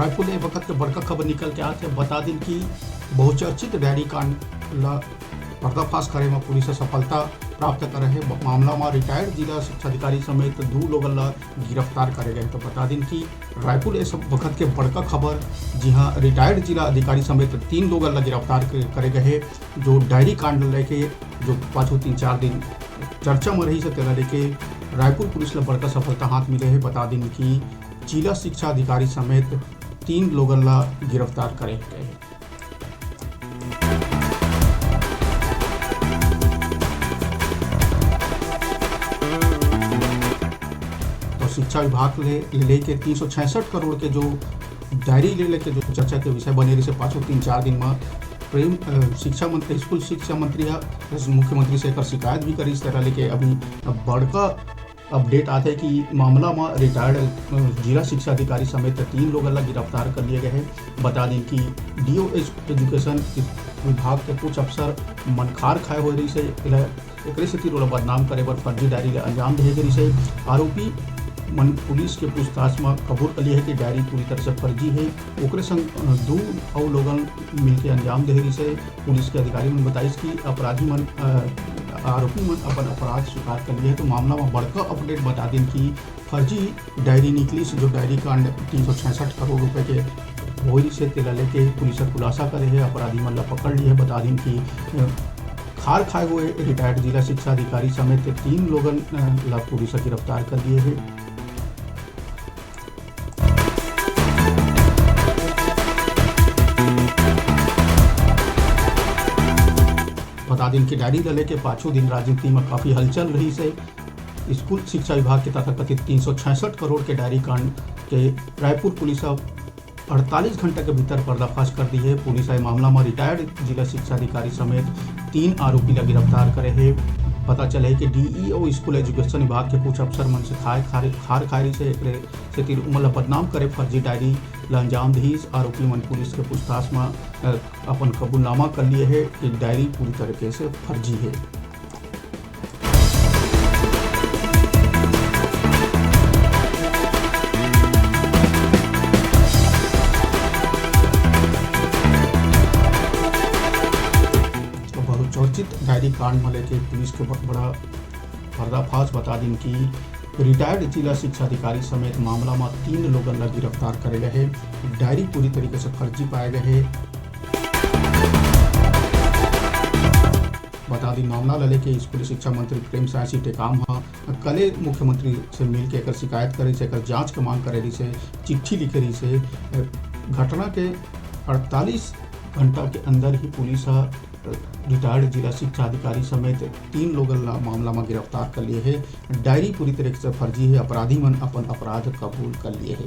रायपुर में वक्त के बड़का खबर निकल के आते बता दिन कि बहुचर्चित डायरी कांड ला पर्दाफाश करे में पुलिस सफलता प्राप्त करे है। मामला में रिटायर्ड जिला शिक्षा अधिकारी समेत 2 लोगों ला गिरफ्तार करे गए। तो बता दिन कि रायपुर इस वक्त के बड़का खबर जी हाँ रिटायर्ड जिला अधिकारी समेत 3 लोगों ला गिरफ्तार करे गए जो डायरी कांड लेके जो पाछू 3-4 दिन चर्चा में रही से तेरा लेके रायपुर पुलिस ला बड़का सफलता हाथ मिले है। बता दिन कि जिला शिक्षा अधिकारी समेत 3 लोगों ला गिरफ्तार करे गए। तो शिक्षा विभाग लेके 366 करोड़ के जो डायरी लेके जो चर्चा के विषय बने रही से पाछू 3-4 दिन में प्रेम शिक्षा मंत्री स्कूल शिक्षा मंत्री मुख्यमंत्री से एक शिकायत भी करी। इस तरह लेके अभी बड़का अपडेट आता है कि मामला में रिटायर्ड जिला शिक्षा अधिकारी समेत 3 लोगों ला गिरफ्तार कर लिए गए हैं। बता दें कि डीओ एजुकेशन विभाग के कुछ अफसर मनखार खाए हुए रही से एक से तीन बदनाम करे पर फर्जी डायरी ले अंजाम दे रही से आरोपी मन पुलिस के पूछताछ में कबूल कर लिया है कि डायरी पूरी तरह से फर्जी है। ओकरे संग 2 और लोगन मिलकर अंजाम दे रही से पुलिस के अधिकारी ने बताई कि आरोपी मन अपन अपराध स्वीकार कर लिया है। तो मामला में बड़का अपडेट बता दें कि फर्जी डायरी निकली से जो डायरी कांड 366 करोड़ रुपए के वही से तेला लेके पुलिस खुलासा करे है, अपराधी मन ला पकड़ लिया है। बता दें कि खार खाए हुए रिटायर्ड जिला शिक्षा अधिकारी समेत 3 लोगों ला पुलिस गिरफ्तार कर दिए है। बता दिन कि डायरी लेके पाछू दिन राजनीति में काफ़ी हलचल रही से स्कूल शिक्षा विभाग के तथाकथित 366 करोड़ के डायरी कांड के रायपुर पुलिस 48 घंटे के भीतर पर्दाफाश कर दी है। पुलिस मामला में रिटायर्ड जिला शिक्षा अधिकारी समेत 3 आरोपी ला गिरफ्तार करे है। पता चले कि डीईओ स्कूल एजुकेशन विभाग के कुछ अफसर मन से खार खारी से तीर उमर बदनाम करे फर्जी डायरी ला अंजाम दी। आरोपी मन पुलिस के पूछताछ में अपन कबूलनामा कर लिए है कि डायरी पूरी तरीके से फर्जी है। चर्चित डायरी कांड में लेके पुलिस के बहुत बड़ा पर्दाफाश बता दिन कि रिटायर्ड जिला शिक्षा अधिकारी समेत मामला में 3 लोगों ला गिरफ्तार करे गए हैं। डायरी पूरी तरीके से फर्जी पाए गए हैं। बता दी मामला ला लेके स्कूल शिक्षा मंत्री प्रेम साय टेकाम कले मुख्यमंत्री से मिल के शिकायत करे से जांच के मांग करे से चिट्ठी लिखे रही से घटना के 48 घंटा के अंदर ही पुलिस रिटायर्ड जिला शिक्षा अधिकारी समेत 3 लोगों ला मामला में गिरफ्तार कर लिए है। डायरी पूरी तरह से फर्जी है। अपराधी मन अपन अपराध कबूल कर लिए है।